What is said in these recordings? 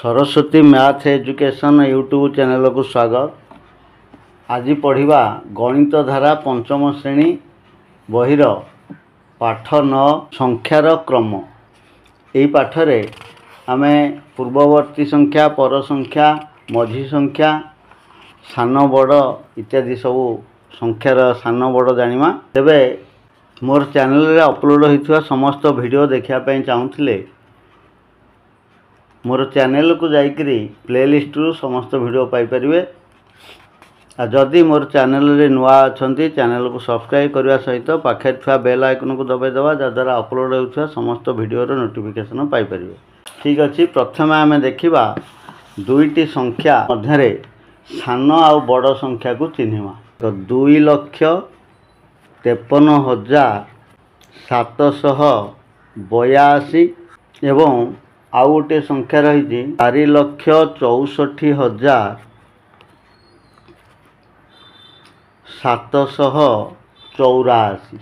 Saraswati math education YouTube channel को स्वागत। आज पढ़ा गणित धारा पंचम श्रेणी बहिर पाठ 9 संख्यार क्रम। यही पाठरे आम पूर्ववर्ती संख्या, पर संख्या, मझी संख्या, सान बड़ इत्यादि सब संख्यार सान बड़ जानिमा। तेबे मोर चैनल रे अपलोड होइथवा समस्त वीडियो देखापी चाहूले मोर चैनल को जाइकरी प्लेलिस्ट रु समस्त वीडियो पाई परिवे। आ जदि मोर चैनल रे नुआ अछंती चैनल को सब्सक्राइब करने सहित पाखे थुआ बेल आइकन को दबाई देवा जद्वारा अपलोड होता समस्त वीडियो नोटिफिकेशन पाई परिवे। ठीक अच्छे, प्रथम आम देखा दुईटी संख्या मध्य सान आ बड़ संख्या को चिन्हवा। तो 2,53,782 एवं आउ गोटे संख्या रही 4,64,784।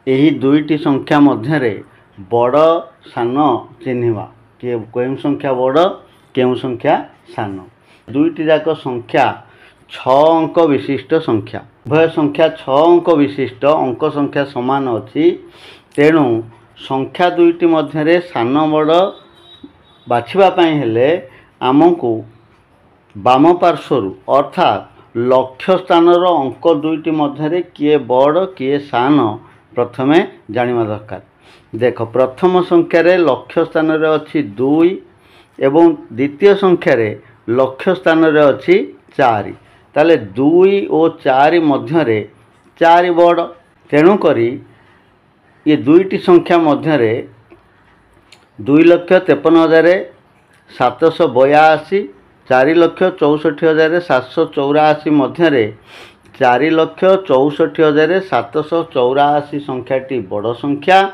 यही दुईटी संख्या मध्य बड़ सान चिन्हवा कि केउं संख्या बड़ केउं संख्या सान। दुईटी जाक संख्या 6 अंक विशिष्ट संख्या। उभय संख्या 6 अंक विशिष्ट, अंक संख्या समान अच्छी। तेणु संख्या दुईटी मध्य सान बड़ बाछवाई हेले आमको बाम पार्श्वर अर्थात लक्ष्य स्थान अंक दुईटी मध्य किए बड़ किए सान प्रथमे जानिबा दरकार। देख, प्रथम संख्यार लक्ष्य स्थान अच्छी 2 एवं द्वितीय संख्यार लक्ष्य स्थान अच्छी 4। ताले 2 और 4 मध्य 4 बड़। तेणुक ये दुईटी संख्या मध्य 2,53,782 4,64,784 मध्य 4,64,784 संख्याटी बड़ संख्या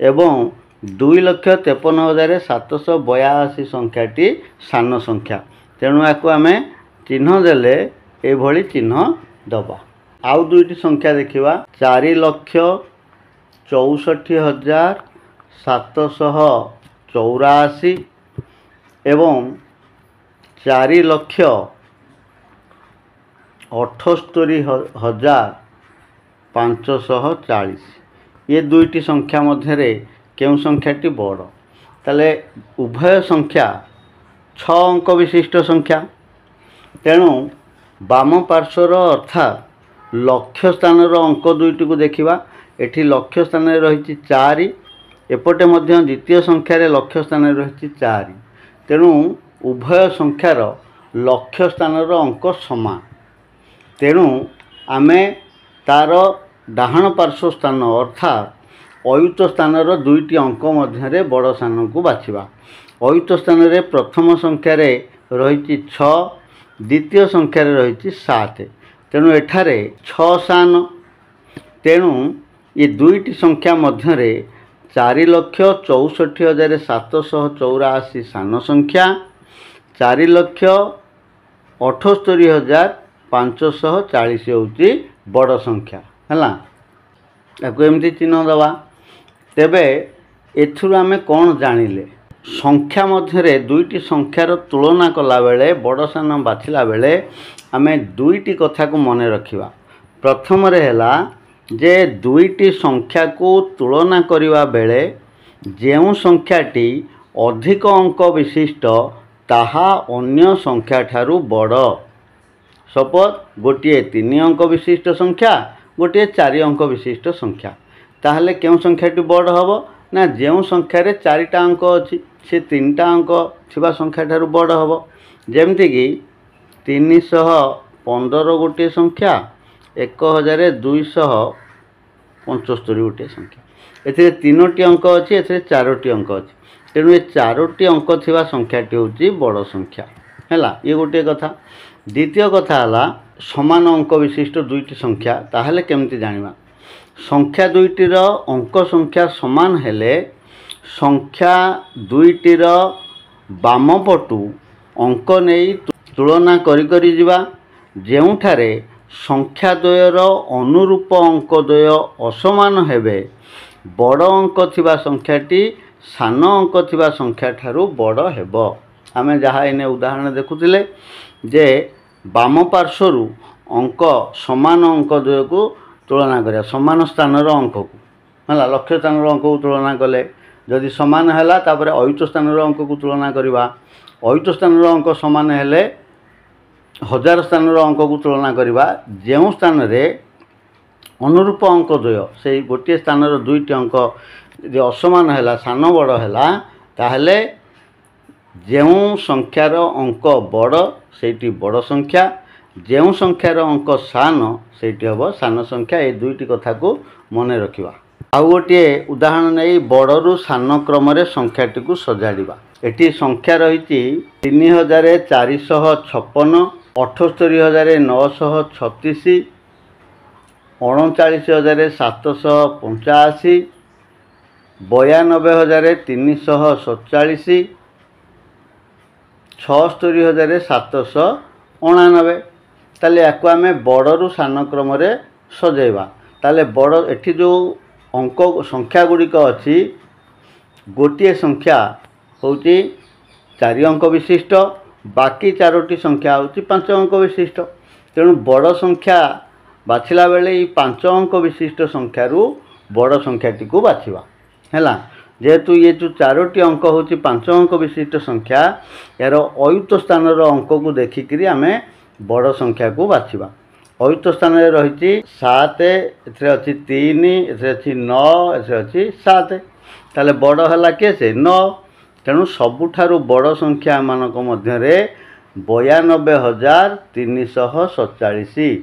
एवं 2,53,782 संख्याटी सान संख्या। तेणु याकू आम चिन्ह देले एभली चिन्ह दबा। आउ दुईटी संख्या देखिबा 4,64,784 एवं 4,78,540। ये दुईटी संख्या मध्य केउं संख्याटी बड़? ताले उभय संख्या 6 अंक विशिष्ट संख्या। तेणु बाम पार्श्वर अर्थात लक्ष्य स्थान अंक दुईटी को देखा। एठी लक्ष्य स्थान रही 4, एपटे मध्य द्वितीय संख्यार लक्ष्य स्थान रही 4। तेणु उभय संख्यार लक्ष्य स्थान अंक समान। तेणु आमे तार डाहाण पार्श्व स्थान अर्थात अयुत स्थान दुईटी अंक मध्य बड़ सान को बाछिबा। अयुत स्थान प्रथम संख्यार रही 6, द्वितीय संख्यार रही 7। तेणु एठारे 6 सान। तेणु ये दुईटी संख्या मध्य 4,64,784 सान संख्या, 4,78,540 होची बड़ संख्या है। एमती चिन्ह दबा। तेबे एथुरु आमे कौन जानिले? संख्या मध्य दुईटी संख्यार तुलना कला बेले बड़ सान बाछिला बेले आमे दुईटी कथा को मन रखिबा। प्रथम हैला जे दुईटी संख्या को तुलना करिवा बेले जेउ संख्याटी अधिक अंक विशिष्ट ताहा अन्य संख्या ठारू बड़। सपोज गोटे 3 अंक विशिष्ट संख्या, गोटे 4 अंक विशिष्ट संख्या, ताहले केउ संख्याटी बड़ हबो ना जेउ संख्यारे 4टा अंक अच्छी से 3टा अंक थिबा संख्या ठारू बड़ हबो। जेमति कि 315 गोटे संख्या, 1,275 गोटे संख्या। एथिरे 3टी अंक अच्छी, एथिरे 4टी अंक अच्छी। तेणु ये 4टी अंक थिबा संख्याटी होची बड़ संख्या हैला। ये गोटे कथा। द्वितीय कथा हला समान अंक विशिष्ट दुईटी संख्या। ताहले केमती जानिबा? संख्या दुईटीर अंक संख्या समान हेले संख्या दुईटीर बाम पटू अंक नहीं तुलना करी जिबा। जेउठारे संख्या द्वयर अनुरूप अंक द्वय असमान हेबे बड़ अंक थिबा संख्याटी सान अंक थिबा संख्या ठारू बड़ हेबो। आम जहाँ इन उदाहरण देखुले जे बाम पार्श्वर अंक समान अंक द्वय को तुलना करिया समान स्थान अंक को है लक्ष्य स्थान अंक को तुलना कले जदि समान है तापर अयुत स्थान अंक को तुलना करवा अयुत स्थान अंक समान हेले 1000 स्थान अंक को तुलना करवा जो स्थान रे अनुरूप अंक द्वय से गोटे स्थान दुईटी अंक यदि असमान है सान बड़ है ताहले जो संख्यार अंक बड़ से बड़ संख्या जो संख्यार अंक सान से हम सान संख्या ये दुईटी कथा को मन रखा। आउ गोटे उदाहरण नहीं बड़रू सान क्रम संख्याटी को सजाड़ा एटी संख्या रही 3456 78936 39785 92347 76789 ताले याको आमे बड़रू सान क्रम सजेबा ताले बड़ एठी जो अंक संख्या गुड़िक अच्छी गोटे संख्या होची 4 अंक विशिष्ट बाकी 4टी संख्या होची 5 अंक विशिष्ट तेणु बड़ संख्या बाछिला बेले 5 अंक विशिष्ट संख्यारू बड़ संख्याटी को बाछिबा हैला जेहेतु ये जो 4टी अंक होची 5 अंक विशिष्ट संख्या यार अयुत स्थान अंक को देखिक आमे बड़ संख्या को बाछिबा अयुत स्थान रही 7 एथरे अच्छी 3 एथरे अच्छी 9 एथरे अच्छी 7 ताले बड़ है के से 9 तेणु सबुठारु बड़ संख्या मानक मध्य 92347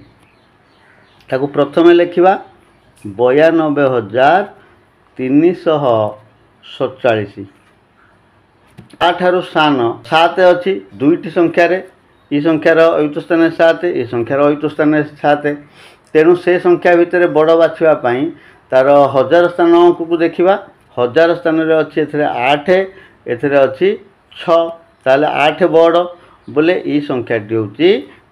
ताकू प्रथमे लिखिबा 92347 आठारु सान 7 अच्छी दुईटी संख्यार ये संख्यार अयुत स्थान 7 ये संख्यार अयुत स्थान 7 तेणु से संख्या भितर बड़ बाछवाई तार 1000 स्थान अंक को देखा 1000 स्थान अच्छी एथरे 8 एथरे अच्छी 6 ताले 8 बड़ बोले ये संख्याटी हूँ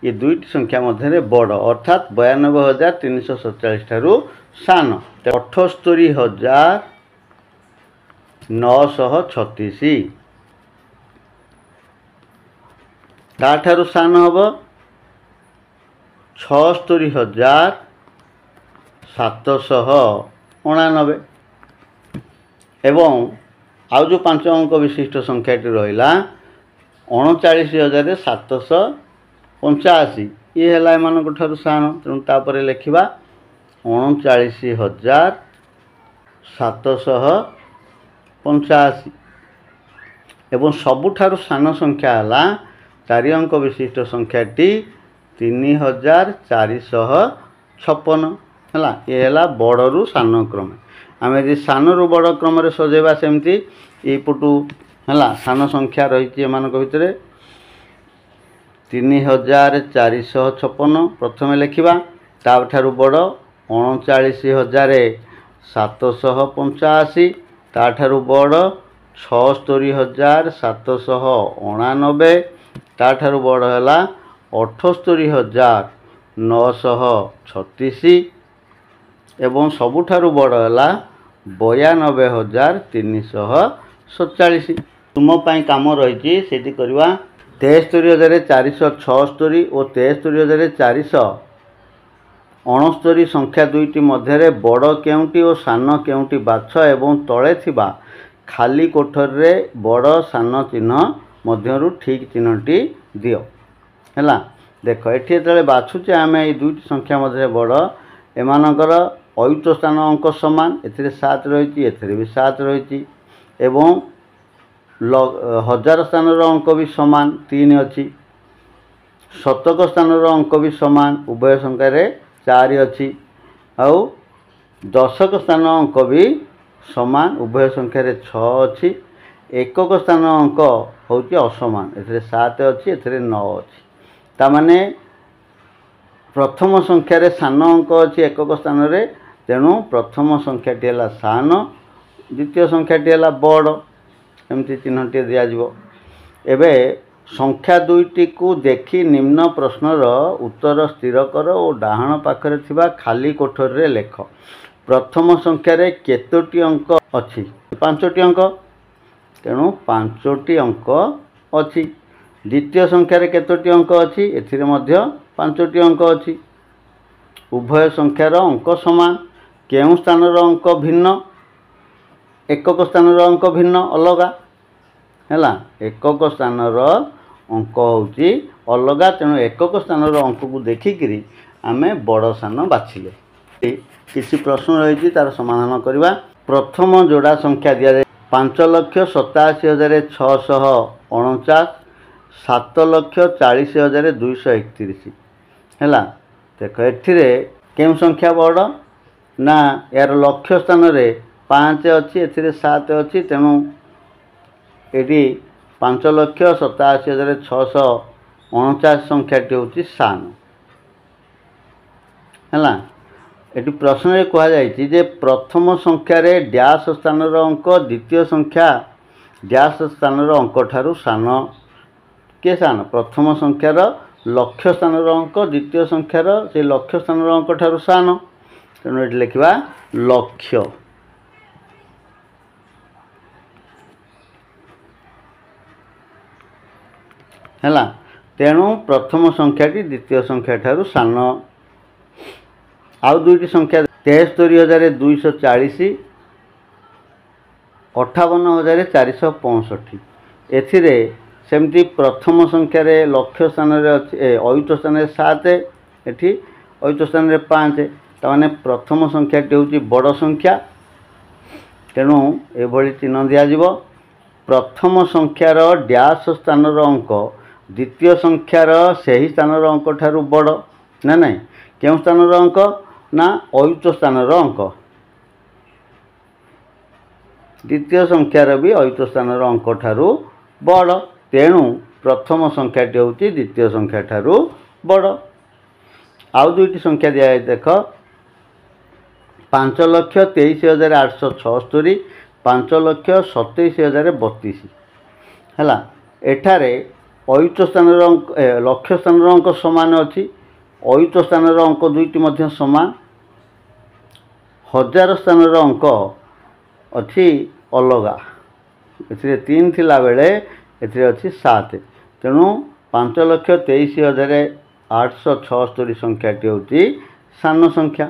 ये दुईटी संख्या मध्य बड़ अर्थात 92347 ठारू सान 78936 ताठारू सान हम 76789 एवं आउ जो 5 अंक विशिष्ट संख्याटी रहा 39785 ये है एमान सान तेणु तापर लिखा 39785 एवं सबुठारु सान संख्या है 4 अंक विशिष्ट संख्याटी 3456 है ये है बड़रू सान क्रम आम यदि सानू बड़ क्रम सजेबा सेमती यपटू है सान संख्या रही भितर 3456 प्रथम लिखा ताठारू बड़ 39785 ताठारू बड़ 76789 ताठारू बड़ है 78936 एवं सबुठारू बड़ है 92347 तुम काम रही करवा 73476 और 73469 संख्या दुईटी मध्य बड़ केउंटी और सान केउंटी बाछ एवं तले थिबा खाली कोठर रे बड़ सान चिन्ह मध्यरु ठीक चिन्हटी दियो हैला देख एठी जेतले बाछुचे आमे ए दुईटी संख्या मध्य बड़ एमानकर अयुत स्थान अंक समान एथिरे 7 रही एथिरे भी 7 रही एवं 1000 स्थान अंक भी समान 3 अच्छी शतक स्थान अंक भी समान उभय संख्यार 4 अच्छी आउ दशक स्थान अंक भी समान उभय संख्यार 6 अच्छी एकक स्थान अंक हूँ असमान एथिरे 7 अच्छी एथिरे 9 अच्छी तामाने प्रथम संख्यार सान अंक अच्छी एकक स्थान रे तेणु प्रथम संख्याटी है सान द्वितीय संख्याटी है बड़ एमती चिन्हटी दिज्व एवं संख्या दुईटी को देखि निम्न प्रश्नर उत्तर स्थिर कर और डाहाण पाखरे थिबा खाली कोठर रे लेख प्रथम संख्यार केतोटी अंक अच्छी 5टी अंक तेणु 5टी अंक ଅଛି। ଦ୍ୱିତୀୟ ସଂଖ୍ୟାରେ କେତୋଟି ଅଙ୍କ ଅଛି? ଏଥିରେ ମଧ୍ୟ 5ଟି ଅଙ୍କ ଅଛି। ଉଭୟ ସଂଖ୍ୟାର ଅଙ୍କ ସମାନ। କେଉଁ ସ୍ଥାନର ଅଙ୍କ ଭିନ୍ନ? ଏକକ ସ୍ଥାନର ଅଙ୍କ ଭିନ୍ନ, ଅଲଗା ହେଲା। ଏକକ ସ୍ଥାନର ଅଙ୍କ ହେଉଛି ଅଲଗା, ତେଣୁ ଏକକ ସ୍ଥାନର ଅଙ୍କକୁ ଦେଖିକିରି ଆମେ ବଡ଼ ସାନ ବାଛିଲେ। କିଛି ପ୍ରଶ୍ନ ରହିଛି, ତାର ସମାଧାନ କରିବା। ପ୍ରଥମ ଯୋଡ଼ା ସଂଖ୍ୟା ଦିଆଯାଏ 5,87,649, 7,40,231 ହେଲା। ଦେଖ ଏଥିରେ କେଉଁ ସଂଖ୍ୟା ବଡ଼? ନା ଏହାର ଲକ୍ଷ୍ୟ ସ୍ଥାନରେ 5 ଅଛି, ଏଥିରେ 7 ଅଛି, ତେଣୁ ଏଠି 5,87,649 ସଂଖ୍ୟାଟି ହେଉଛି ସାନ ହେଲା। ଏଠି ପ୍ରଶ୍ନରେ କୁହାଯାଇଛି ଯେ ପ୍ରଥମ ସଂଖ୍ୟାରେ ଡ୍ୟାସ୍ ସ୍ଥାନର ଅଙ୍କ ଦ୍ୱିତୀୟ ସଂଖ୍ୟା ଡ୍ୟାସ୍ ସ୍ଥାନର ଅଙ୍କଠାରୁ ସାନ। କିଏ ସାନ? ପ୍ରଥମ ସଂଖ୍ୟାର ଲକ୍ଷ୍ୟ ସ୍ଥାନର ଅଙ୍କ ଦ୍ୱିତୀୟ ସଂଖ୍ୟାର ସେଇ ଲକ୍ଷ୍ୟ ସ୍ଥାନର ଅଙ୍କଠାରୁ ସାନ, ତେଣୁ ଏଠି ଲେଖିବା ଲକ୍ଷ୍ୟ ହେଲା। ତେଣୁ ପ୍ରଥମ ସଂଖ୍ୟାଟି ଦ୍ୱିତୀୟ ସଂଖ୍ୟାଠାରୁ ସାନ। ଆଉ ଦୁଇଟି ସଂଖ୍ୟା 73,240, 58,465। ଏଥିରେ ସେମିତି ପ୍ରଥମ ସଂଖ୍ୟାରେ ଲକ୍ଷ୍ୟ ସ୍ଥାନରେ ଅଛି ଅୟୁତ ସ୍ଥାନରେ 7, ଏଠି ଅୟୁତ ସ୍ଥାନରେ 5, ତାମାନେ ପ୍ରଥମ ସଂଖ୍ୟାଟି ହେଉଛି ବଡ଼ ସଂଖ୍ୟା, ତେଣୁ ଏଭଳି ଚିହ୍ନ ଦିଆଯିବ। ପ୍ରଥମ ସଂଖ୍ୟାର ଡ୍ୟାସ୍ ସ୍ଥାନର ଅଙ୍କ ଦ୍ୱିତୀୟ ସଂଖ୍ୟାର ସେହି ସ୍ଥାନର ଅଙ୍କଠାରୁ ବଡ଼ ନା ନାହିଁ? କେଉଁ ସ୍ଥାନର ଅଙ୍କ? ନା ଅୟୁତ ସ୍ଥାନର ଅଙ୍କ। ଦ୍ୱିତୀୟ ସଂଖ୍ୟାର ବି ଅୟୁତ ସ୍ଥାନର ଅଙ୍କଠାରୁ ବଡ଼, ତେଣୁ ପ୍ରଥମ ସଂଖ୍ୟାଟି ହେଉଛି ଦ୍ୱିତୀୟ ସଂଖ୍ୟାଠାରୁ ବଡ଼। ଆଉ ଦୁଇଟି ସଂଖ୍ୟା ଦିଆଯାଇଛି ଦେଖ 5,23,876, 5,27,032 ହେଲା। ଏଠାରେ ଅୟୁତ ସ୍ଥାନର ଅଙ୍କ ଲକ୍ଷ୍ୟ ସ୍ଥାନର ଅଙ୍କ ସମାନ ଅଛି, ଅୟୁତ ସ୍ଥାନର ଅଙ୍କ ଦୁଇଟି ମଧ୍ୟ ସମାନ। ହଜାର ସ୍ଥାନର ଅଙ୍କ ଅଛି ଅଲଗା, ଏଥିରେ 3 ଥିଲାବେଳେ ଏଥିରେ ଅଛି 7, ତେଣୁ 5,23,876 ସଂଖ୍ୟାଟି ହେଉଛି ସାନ ସଂଖ୍ୟା।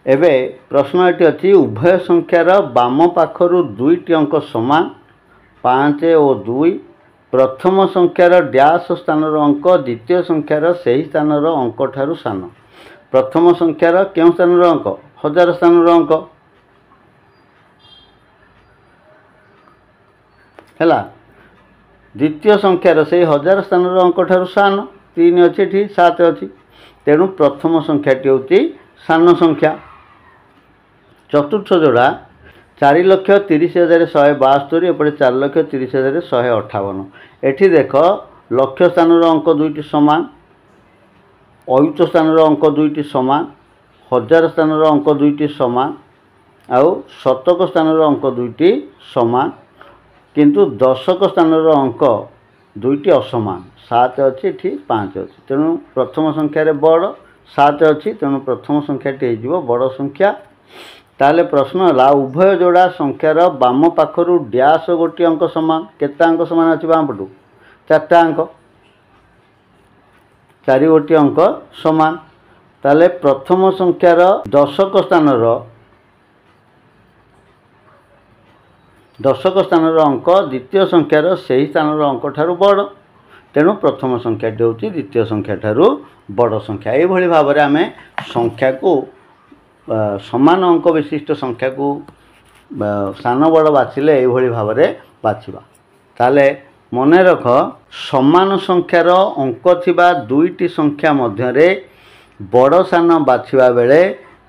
ଏବେ ପ୍ରଶ୍ନ ଏଠି ଅଛି ଉଭୟ ସଂଖ୍ୟାର ବାମ ପାଖରୁ ଦୁଇଟି ଅଙ୍କ ସମାନ 5 ଓ 2। ପ୍ରଥମ ସଂଖ୍ୟାର ଡ୍ୟାସ୍ ସ୍ଥାନର ଅଙ୍କ ଦ୍ୱିତୀୟ ସଂଖ୍ୟାର ସେହି ସ୍ଥାନର ଅଙ୍କଠାରୁ ସାନ। ପ୍ରଥମ ସଂଖ୍ୟାର କେଉଁ ସ୍ଥାନର ଅଙ୍କ? ହଜାର ସ୍ଥାନର ଅଙ୍କ ହେଲା। ଦ୍ୱିତୀୟ ସଂଖ୍ୟାର ସେହି ହଜାର ସ୍ଥାନର ଅଙ୍କଠାରୁ ସାନ, 3 ଅଛି, ଏଠି 7 ଅଛି, ତେଣୁ ପ୍ରଥମ ସଂଖ୍ୟାଟି ହେଉଛି ସାନ ସଂଖ୍ୟା। ଚତୁର୍ଥ ଯୋଡ଼ା 4,30,172, ଏପଟେ 4,30,158। ଏଠି ଦେଖ ଲକ୍ଷ୍ୟ ସ୍ଥାନର ଅଙ୍କ ଦୁଇଟି ସମାନ, ଅୟୁତ ସ୍ଥାନର ଅଙ୍କ ଦୁଇଟି ସମାନ, ହଜାର ସ୍ଥାନର ଅଙ୍କ ଦୁଇଟି ସମାନ, ଆଉ ଶତକ ସ୍ଥାନର ଅଙ୍କ ଦୁଇଟି ସମାନ, କିନ୍ତୁ ଦଶକ ସ୍ଥାନର ଅଙ୍କ ଦୁଇଟି ଅସମାନ। 7 ଅଛି, ଏଠି 5 ଅଛି, ତେଣୁ ପ୍ରଥମ ସଂଖ୍ୟାରେ ବଡ଼ 7 ଅଛି, ତେଣୁ ପ୍ରଥମ ସଂଖ୍ୟାଟି ହେଇଯିବ ବଡ଼ ସଂଖ୍ୟା। ତାହେଲେ ପ୍ରଶ୍ନ ହେଲା ଉଭୟ ଯୋଡ଼ା ସଂଖ୍ୟାର ବାମ ପାଖରୁ ଡ୍ୟାସ୍ ଗୋଟିଏ ଅଙ୍କ ସମାନ। କେତେ ଅଙ୍କ ସମାନ ଅଛି ବାମ ପଟୁ? 4ଟା ଅଙ୍କ, 4 ଗୋଟିଏ ଅଙ୍କ ସମାନ। ତାହେଲେ ପ୍ରଥମ ସଂଖ୍ୟାର ଦଶକ ସ୍ଥାନର ଅଙ୍କ ଦ୍ୱିତୀୟ ସଂଖ୍ୟାର ସେହି ସ୍ଥାନର ଅଙ୍କଠାରୁ ବଡ଼, ତେଣୁ ପ୍ରଥମ ସଂଖ୍ୟାଟି ହେଉଛି ଦ୍ୱିତୀୟ ସଂଖ୍ୟାଠାରୁ ବଡ଼ ସଂଖ୍ୟା। ଏଇଭଳି ଭାବରେ ଆମେ ସଂଖ୍ୟାକୁ ସମାନ ଅଙ୍କ ବିଶିଷ୍ଟ ସଂଖ୍ୟାକୁ ସାନ ବଡ଼ ବାଛିଲେ ଏଇଭଳି ଭାବରେ ବାଛିବା। ତାହେଲେ ମନେ ରଖ, ସମାନ ସଂଖ୍ୟାର ଅଙ୍କ ଥିବା ଦୁଇଟି ସଂଖ୍ୟା ମଧ୍ୟରେ ବଡ଼ ସାନ ବାଛିବା ବେଳେ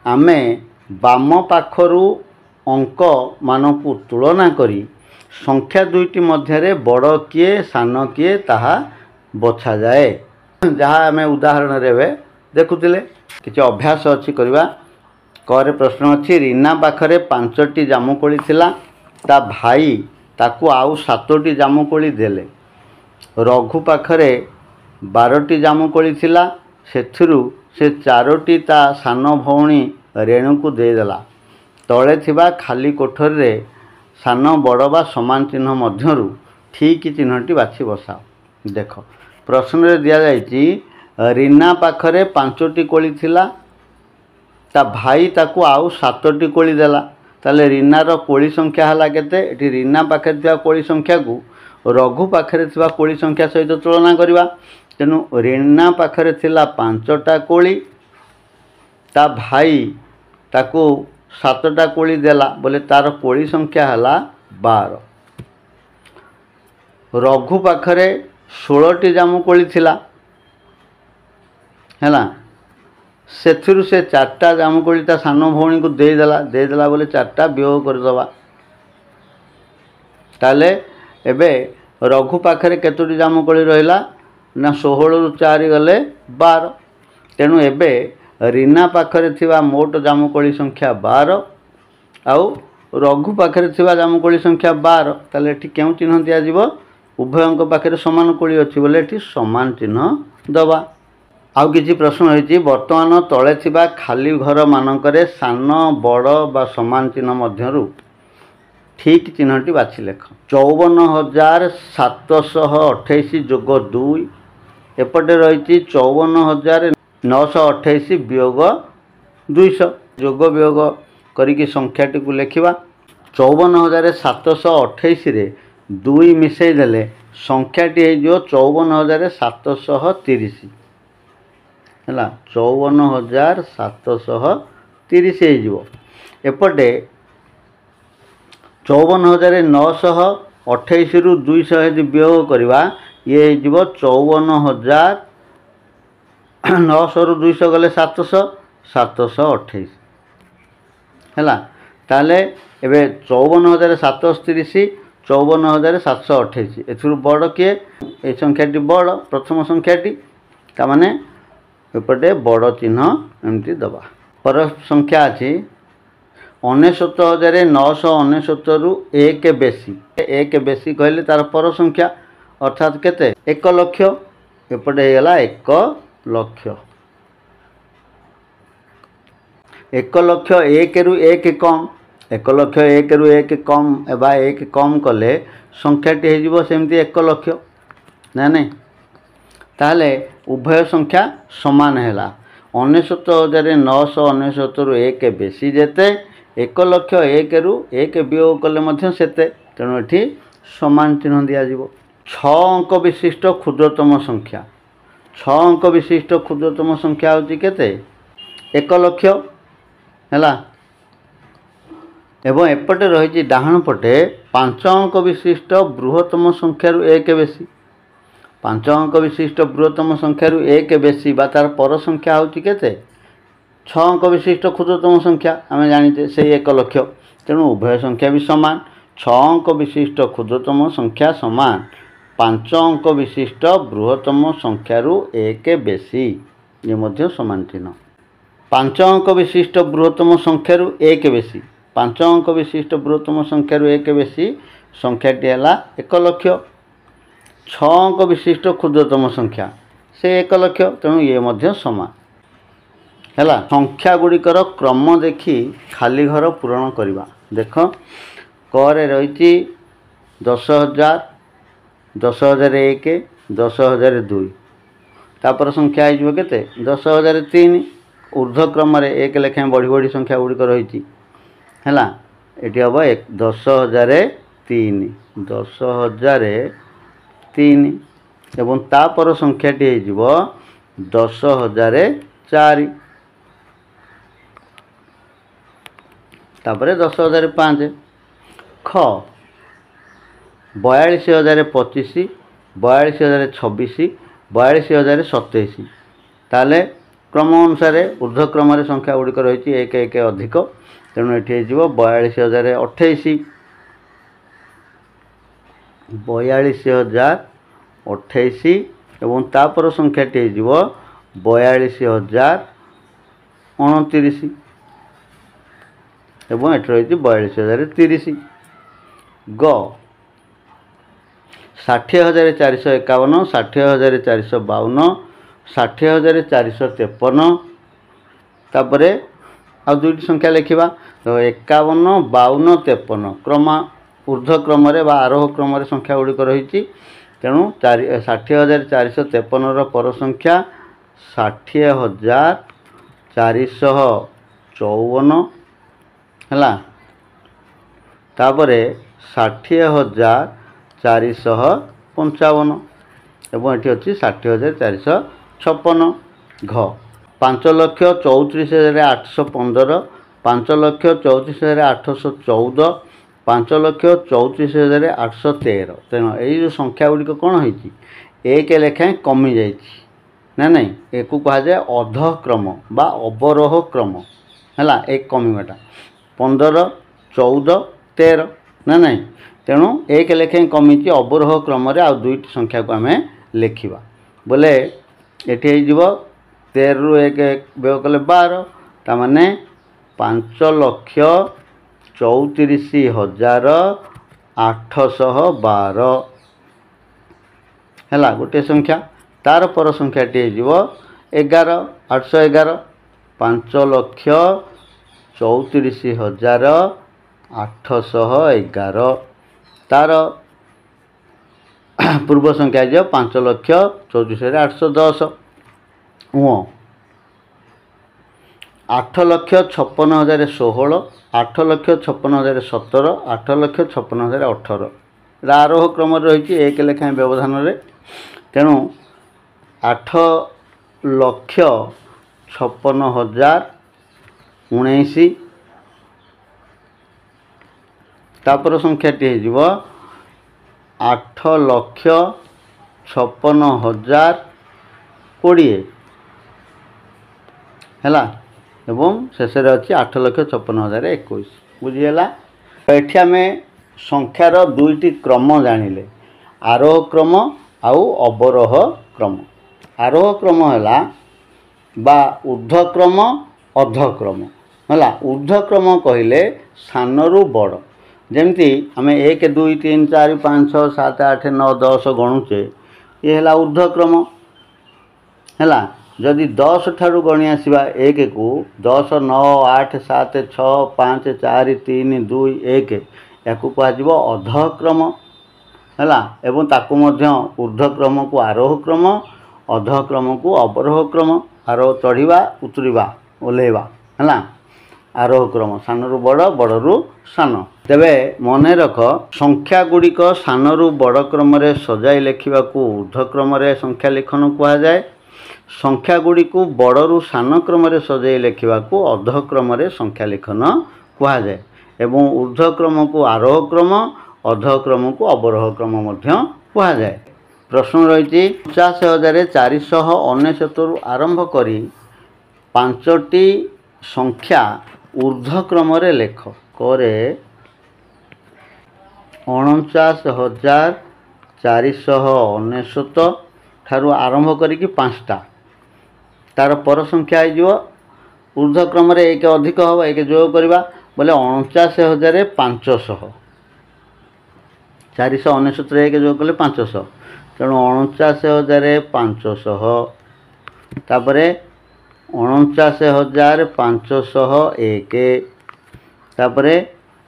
ଆମେ ବାମ ପାଖରୁ ଅଙ୍କମାନଙ୍କୁ ତୁଳନା କରି ସଂଖ୍ୟା ଦୁଇଟି ମଧ୍ୟରେ ବଡ଼ କିଏ ସାନ କିଏ ତାହା ବଛାଯାଏ, ଯାହା ଆମେ ଉଦାହରଣରେ ଏବେ ଦେଖୁଥିଲେ। କିଛି ଅଭ୍ୟାସ ଅଛି କରିବା। କରେ ପ୍ରଶ୍ନ ଅଛି ରୀନା ପାଖରେ 5ଟି ଜାମୁକୋଳି ଥିଲା, ତା ଭାଇ ତାକୁ ଆଉ 7ଟି ଜାମୁକୋଳି ଦେଲେ। ରଘୁ ପାଖରେ 12ଟି ଜାମୁକୋଳି ଥିଲା, ସେଥିରୁ ସେ 4ଟି ତା ସାନ ଭଉଣୀ ରେଣୁକୁ ଦେଇଦେଲା। ତଳେ ଥିବା ଖାଲି କୋଠରୀରେ ସାନ ବଡ଼ ବା ସମାନ ଚିହ୍ନ ମଧ୍ୟରୁ ठीक चिन्हटी बाछि बसाओ। देख प्रश्न दिया जाइछि रीना पाखरे 5टी कोली थिला, ता भाई ताकू आउ 7टी कोली देला, ताले रीनार कोली संख्या हला केते? एठी रीना पाखरे थिबा कोली संख्या को रघु पाखरे थिबा कोली संख्या सहित तुलना करिबा। तेनु रीना पाखरे थिला 5टा कोली, ता भाई ताकू 7टा कोली देला बोले तार कोली संख्या हला 12। रघु पाखरे 16टी जामुकोली थिला हैला, सेथिरु से 4टा जामुकोली ता सानो भौणी को देदेला बोले 4टा वियोग करदबा। ताले एबे रघु पाखरे केतोटी जामुकोली रहिला ना 16 रु 4 गले 12। तेणु एबे रीना पाखरे थिबा मोट जामुकोली संख्या 12 आउ रघु पाखरे थिबा जामुकोली संख्या 12। ताले एठी केउ चिन्ह दिया जिवो? उभयंक पाखरे समान कोली अछि बोले एठी समान चिन्ह दबा। आउ किछि प्रश्न होइछि वर्तमान तळे थिबा खाली घर मानकरे सान बड़ बा समान चिन्ह मध्यरु ठीक चिन्हटी बाछि लेख। 54,728 जोग 2 एपटे रहिछि 54,928 वियोग 200। जोग वियोग करिकि संख्याटी को लेखिबा। 54,728 रे 2 मिसई देले संख्याटी हे जो 54,730 हैला। 54,730 हे जो एपटे 54,928 रु 200 यदि वियोग करवा ये जीव 54,900 रु 200 गले 728 हैला। ताले एबे 54,730 54,728 एथुरु बड़ किए? ए संख्याटी बड़, प्रथम संख्याटी, तामाने एपटे बड़ चिन्ह एमती दबा। पर संख्या अछि 69,969 रु 1 बेसी। 1 बेसी कहले तार पर संख्या अर्थात केते? 1 लक्ष। एपटे हे गला 1 लक्ष। 1 लक्ष 1 रु 1 कम, 1 लक्ष 1 रु 1 कम एबा 1 कम कले संख्याटी हे जिवो सेमती 1 लक्ष ना नहीं। ताहले उभय संख्या समान हैला। 69,969 रु 1 बेसी जेते 1 लक्ष 1 रु 1 वियोग कले मध्य सेते। तेणु एठी समान चिन्ह दिया जिवो। 6 अंक विशिष्ट क्षुद्रतम संख्या। 6 अंक विशिष्ट क्षुद्रतम संख्या होची केते? 1 लक्ष हैला। एवं एपटे रही डाहण पटे 5 अंक विशिष्ट बृहत्तम संख्या 1 बेसी। 5 अंक विशिष्ट बृहत्तम संख्या 1 बेसी बा तार पर संख्या होची केते? 6 अंक विशिष्ट क्षुद्रतम संख्या आम जानीते से 1 लक्ष। तेणु उभय संख्या भी समान। 6 अंक विशिष्ट क्षुद्रतम संख्या समान 5 अंक विशिष्ट बृहत्तम संख्या 1 बेसी, ये मध्य समान चिन्ह। 5 अंक विशिष्ट बृहत्तम संख्या 1 बेसी, 5 अंक विशिष्ट बृहत्तम संख्या 1 बेसी संख्याटी है 1 लक्ष। 6 अंक विशिष्ट क्षुद्रतम संख्या से 1 लक्ष। तेणु ये मध्य समान हैला। संख्या गुड़िकर क्रम देखी खाली घर पूरण करवा। देख करे रही 10,000 10,001 10,002 तापर संख्या हो केते 10,003 ऊर्ध्वक्रम 1 लेखाएं बढ़ी बढ़ी संख्या गुड़िक रही हैला। एटी हम 10,003 10,003 एवं तापर संख्याटी हो 10,004 तापर 10,005 ख 42,025 42,026 42,027 ताले क्रम अनुसार ऊर्ध्वक्रम संख्या गुड़िक रही 1 1 अधिक। तेणु ये 42,028 42,028 एवं तापर संख्याटी हो 42,029 एवं ये रही 42,030 ग 60,451 60,452 60,453 तापरे आ दुईटी संख्या लिखा तो 51 52 53 क्रम ऊर्ध्वक्रम आरोह क्रम संख्या गुड़िक रही। तेणु 60,453 पर संख्या 60,454 है। तापरे 60,455 एवं ये अच्छी 60,456 घ 5,34,815 5,34,814 5,34,813 तेणु यही जो संख्या गुड़िक कौन होती एक लेखाएं कमी जाना नहीं एक कहुए अधक्रम बा अवरोह क्रम है एक कमीटा 15 14 13 ना नहीं तेणु एक लेखाएं कमी अवरोह क्रम आ दुईटी संख्या को आम लिखा बोले ये 13 रु 1 व्यय कले 12 ताने 5,34,812 है गोटे संख्या तार पर संख्या टी 11 811 5,34,811 तार पूर्व संख्या 5,34,810 8,56,016 8,56,017 8,56,018 आरोह क्रम रही एक लेखाएं व्यवधान तेणु 8,56,019 तापर संख्या टी 8,56,020 है एवं शेष अच्छी 8,56,021 बुझीगला। ये आम संख्यार दुईटी क्रम जानिले आरोह क्रम आउ अवरोह क्रम। आरोह क्रम है बा ऊर्ध्वक्रम अधक्रम है। ऊर्ध्वक्रम कहले सान रु बड़ जमती आम 1 2 3 4 5 6 7 8 9 10 गणुचे ये है ऊर्ध्वक्रम है। जदि 10 ठारू गणी आसवा 1 को 10 9 8 7 6 5 4 3 2 1 या कह अधक्रम है एवं ताकू ऊर्ध्वक्रम को आरोह क्रम अधक्रम को अवरोह क्रम आरोह चढ़ा उतरवा ओह्लैवा है आरोह क्रम सान रु बड़ बड़ रु सान। तेबे मन रख संख्या गुड़िक सान रु बड़ क्रम सजाई लिखा ऊर्ध्वक्रम संख्या लिखन कहुए संख्या गुड़ी को बड़ रु सान क्रम सजाई लिखा अधक्रम संख्या लिखन कहुए एवं ऊर्ध्वक्रम को आरोह क्रम अधक्रम को अवरोह क्रम कहुए। प्रश्न रही 50,419 आरंभ करी 5टी संख्या ऊर्ध्वक्रम लेख करे 49,419 ठारू आरंभ करी 5टा तार पर संख्या हो ऊर्ध्वक्रम एक अधिक हम एक जोग करवा बोले 49,500 419 एक जोग कले 500 तेणु 49,500 तापर 49,501 तापर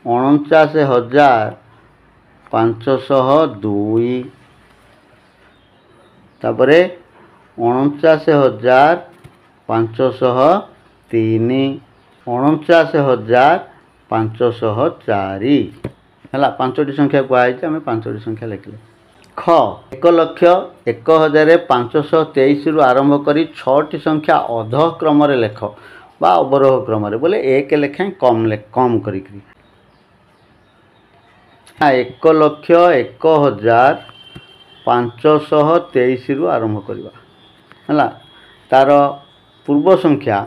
49,502 तापर 49,503 49,504 है 5टी संख्या कहुई आम 5टी संख्या लिखले। ख 1,01,523 रु आरंभ करी 6टी संख्या अधक्रम लेख बा अवरोह क्रम बोले एक लेखाएं कम करी 1,01,523 रु आरंभ करवा है तार पूर्व संख्या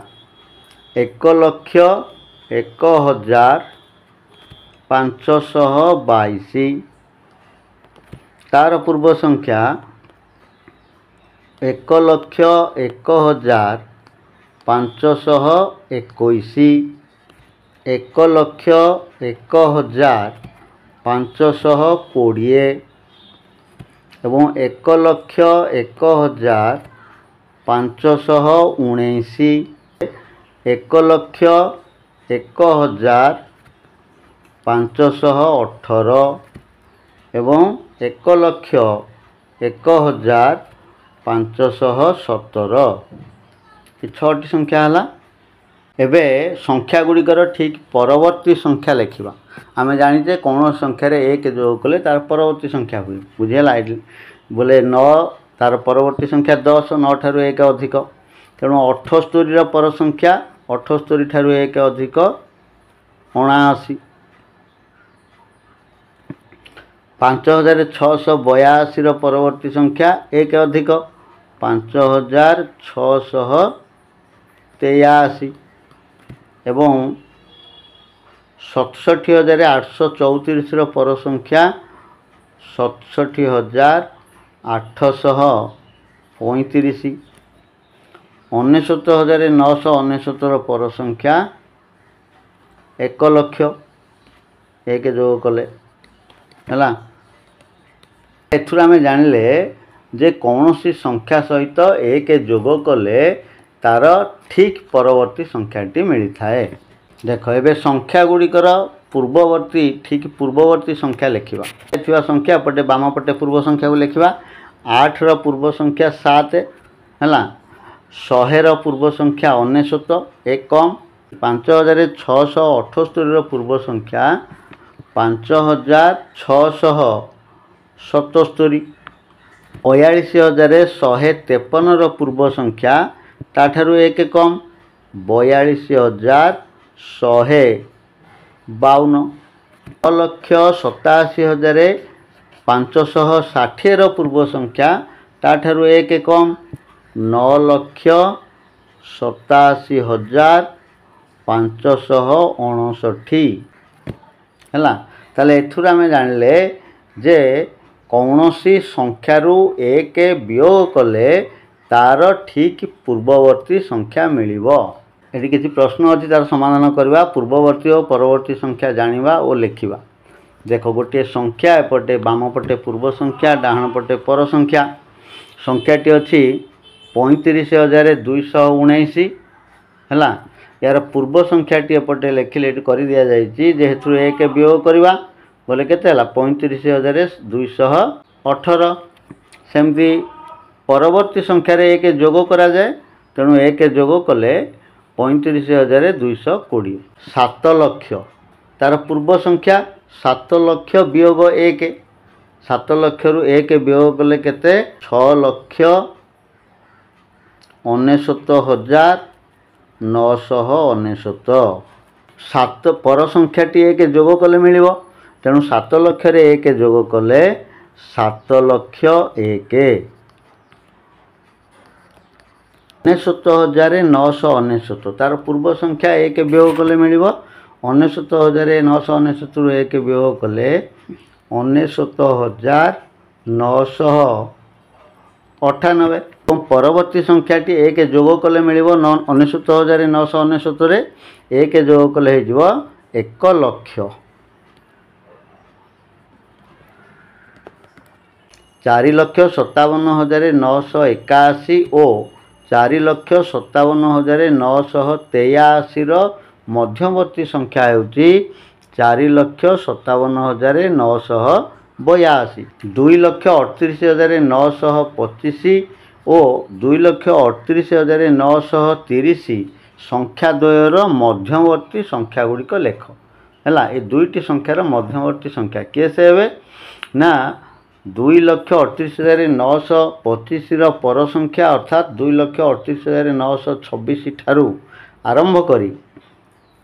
1,01,522 तार पूर्व संख्या 1,01,521 1,01,520 एवं 1,01,519 1,01,522 518 ଏବଂ 1,01,517 ଏ 6ଟି ସଂଖ୍ୟା ହେଲା। ଏବେ ସଂଖ୍ୟା ଗୁଡ଼ିକର ଠିକ୍ ପରବର୍ତ୍ତୀ ସଂଖ୍ୟା ଲେଖିବା। ଆମେ ଜାଣିଛେ କୌଣସି ସଂଖ୍ୟାରେ 1 ଯୋଗ କଲେ ତାର ପରବର୍ତ୍ତୀ ସଂଖ୍ୟା ହୁଏ, ବୁଝିହେଲା। ବୋଲେ 9 ତାର ପରବର୍ତ୍ତୀ ସଂଖ୍ୟା 10, 9 ଠାରୁ 1 ଅଧିକ, ତେଣୁ 78ର ପର ସଂଖ୍ୟା 78 ଠାରୁ 1 ଅଧିକ 79। 5682ର ପରବର୍ତ୍ତୀ ସଂଖ୍ୟା 1 ଅଧିକ 5683 ଏବଂ 67834ର ପର ସଂଖ୍ୟା 67835। 99999ର ପର ସଂଖ୍ୟା 1,00,000 1 ଯୋଗ କଲେ ହେଲା। ଏଥିରୁ ଆମେ ଜାଣିଲେ ଯେ କୌଣସି ସଂଖ୍ୟା ସହିତ 1 ଯୋଗ କଲେ ତାର ଠିକ୍ ପରବର୍ତ୍ତୀ ସଂଖ୍ୟାଟି ମିଳିଥାଏ। ଦେଖ ଏବେ ସଂଖ୍ୟା ଗୁଡ଼ିକର ପୂର୍ବବର୍ତ୍ତୀ ଠିକ୍ ପୂର୍ବବର୍ତ୍ତୀ ସଂଖ୍ୟା ଲେଖିବା। ଥିବା ସଂଖ୍ୟା ପଟେ ବାମ ପଟେ ପୂର୍ବ ସଂଖ୍ୟାକୁ ଲେଖିବା। 8ର ପୂର୍ବ ସଂଖ୍ୟା 7 ହେଲା। 100ର ପୂର୍ବ ସଂଖ୍ୟା 99 1 କମ୍। 5678ର ପୂର୍ବ ସଂଖ୍ୟା 5677। 42153ର ପୂର୍ବ ସଂଖ୍ୟା ତାଠାରୁ 1 କମ୍ 42152। 9,87,560ର ପୂର୍ବ ସଂଖ୍ୟା ତାଠାରୁ 1 କମ୍ 9,87,559 ହେଲା। ତାହେଲେ ଏଥିରୁ ଆମେ ଜାଣିଲେ ଯେ କୌଣସି ସଂଖ୍ୟାରୁ 1 ବିୟୋଗ କଲେ ତାର ଠିକ୍ ପୂର୍ବବର୍ତ୍ତୀ ସଂଖ୍ୟା ମିଳିବ। ଏଠି କିଛି ପ୍ରଶ୍ନ ଅଛି, ତାର ସମାଧାନ କରିବା। ପୂର୍ବବର୍ତ୍ତୀ ଓ ପରବର୍ତ୍ତୀ ସଂଖ୍ୟା ଜାଣିବା ଓ ଲେଖିବା। ଦେଖ ଗୋଟିଏ ସଂଖ୍ୟା ଏପଟେ ବାମ ପଟେ ପୂର୍ବ ସଂଖ୍ୟା, ଡାହାଣ ପଟେ ପର ସଂଖ୍ୟା। ସଂଖ୍ୟାଟି ଅଛି 35,219 ହେଲା। यार पूर्व संख्याटी एपटे लिखिले कर दि जाइए जेहेतु 1 वियोग करवा बोले केते 35,218। सेमती परवर्ती संख्यार 1 जोग करा जाए तेणु 1 जोग कले 35,220। 7 लक्ष तार पूर्व संख्या 7 लक्ष वियोग 1। 7 लक्ष रु 1 वियोग कले केते 6,69,999। 7 पर संख्याटी 1 जोग कले मिलिबो तेणु 7 लक्ष रे 1 जोग कले 7,01,000। 99,999 तार पूर्व संख्या 1 वियोग कले मिलिबो 99,999 रु 1 वियोग कले 99,998। परवर्ती संख्याटी 1 जोग कले मिलिबो 99,999 रे 1 जोग कले हेजिबो 1,00,000। 4,57,981 ओ 4,57,983 रो मध्यवर्ती संख्या हेउची 4,57,982। 2,38,925 ओ 2,38,930 संख्या द्वयर मध्यवर्ती संख्या गुड़िक लेख है। ये दुईटी संख्यार मध्यवर्ती संख्या किए से हेबे ना 2,38,925 पर संख्या अर्थात 2,38,926 ठारू आरंभ करी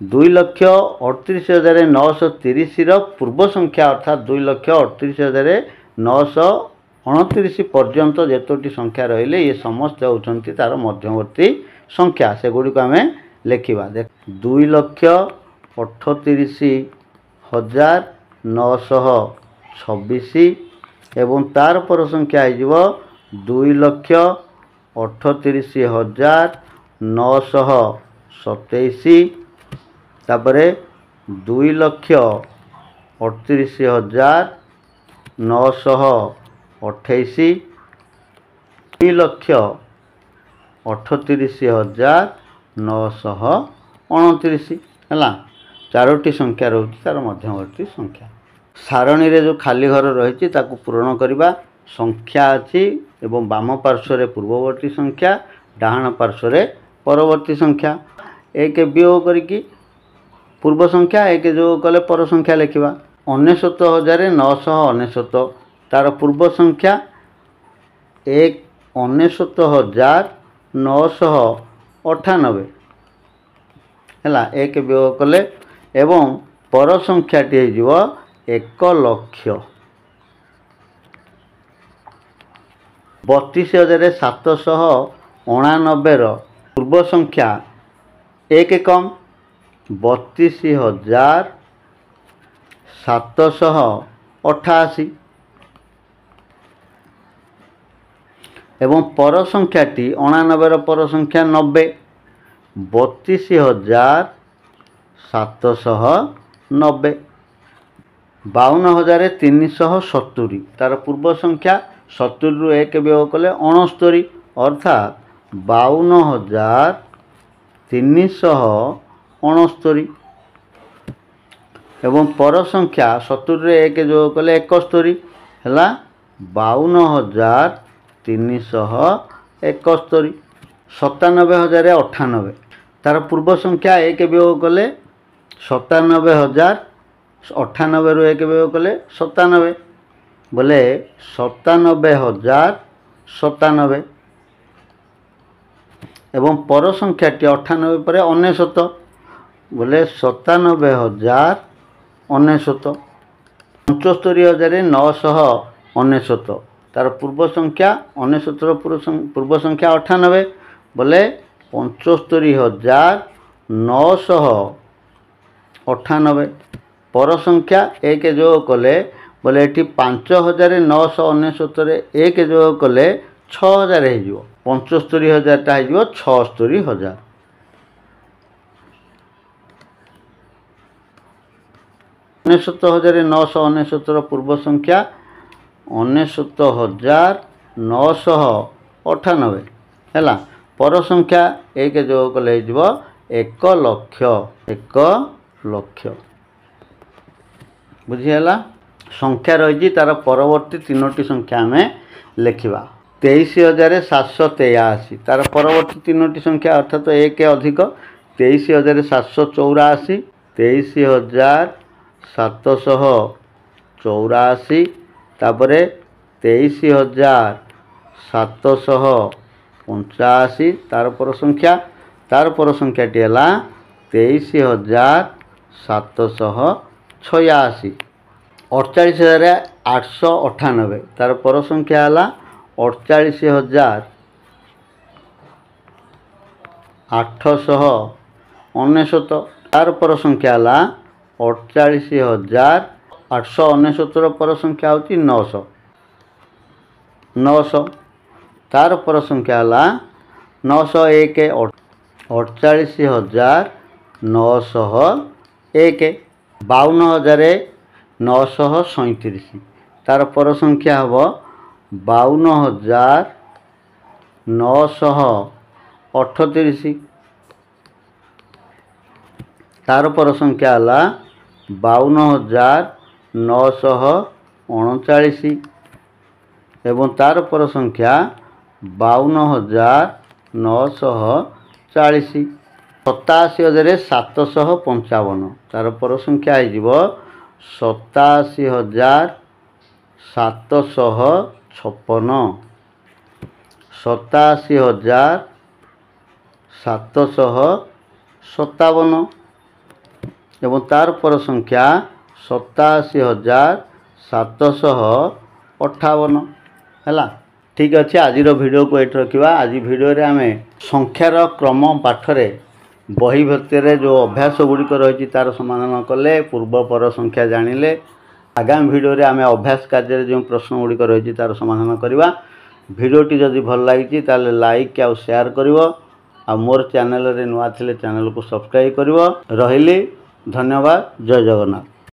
2,38,930 पूर्व संख्या अर्थात 2,38,929 पर्यंत जेतोटी संख्या रहिले ये समस्त होउछंती तार मध्यवर्ती संख्या से गुडी को आमे लेखिबा। 2,38,926 एवं तार पर संख्या हो 2,38,927 तापरे 2,38,928 2,38,929 है। चारोटी संख्या रहुछि तार मध्यवर्ती संख्या। सारणी रे जो खाली घर रही ताकू पूरण करवा। संख्या अच्छी एवं बाम पार्श्व पूर्ववर्ती संख्या, डाहाण पार्श्व परवर्ती संख्या। एक वियोग करिकी पूर्व संख्या, एक जोग कले पर संख्या लिखा। 99,999 तार पूर्व संख्या 99,998 है। एक वियोग कले एवं पर संख्याटी हो 1,00,000। 32,789 पूर्व संख्या एक कम 32,788 एवं पर संख्याटी 89 पर संख्या 90 32,790। 52,370 तार पूर्व संख्या 70 रु एक वियोग कले 69 अर्थात 52,369 एवं पर संख्या 70 रे एक जोग कले 71 है 52,371। 97,098 तार पूर्व संख्या एक वियोग कले 97,000, 98 रु एक वियोग कले 97 बोले 97,097 एवं पर संख्याटी 98 पर 99 बोले 97,099। 75,999 तार पूर्व संख्या 99 पूर्व संख्या 98 बोले 75,998। पर संख्या एक जोग कले बोले ये 5,999 एक जोग कले 6,000 हो 75,000टा हो 76,000। 99,999 पूर्व संख्या 99,998 है। पर संख्या एक जोग कले 1,00,000 1,00,000 बुझीगला। संख्या रही तार परवर्ती तीनोटी संख्या आम लिखा। 23,783 तार परवर्ती तीनोटी संख्या अर्थात एक अधिक 23,784, 23,784 तापरे 23,785 तार पर संख्याटी है 23,786। 48,898 तार पर संख्या है 48,899 तार पर संख्या है 48,899 पर संख्या होती 900 900 तार पर संख्या है 901 48,901। 52,937 तार पर संख्या हम 52,938 तार पर संख्या है 52,939 एवं तार पर संख्या 52,940। 87,755 तार पर संख्या हो 87,756। 87,757 एवं तार पर संख्या 87,758 है। ठीक अच्छे आज वीडियो को ये रखा। आज वीडियो रे आम संख्यार क्रम पाठरे बही भितर जो अभ्यास गुड़िक रही तार समाधान कले पूर्व पर संख्या जानिले। आगामी वीडियो रे आम अभ्यास कार्य जो प्रश्न गुड़िक रही तार समाधान करवा। वीडियोटी जदि भल लगी ताले लाइक आ शेयर करिवो आ मोर चैनल रे नुआ थिले चैनल को सब्सक्राइब करिवो। रहिली धन्यवाद। जय जगन्नाथ।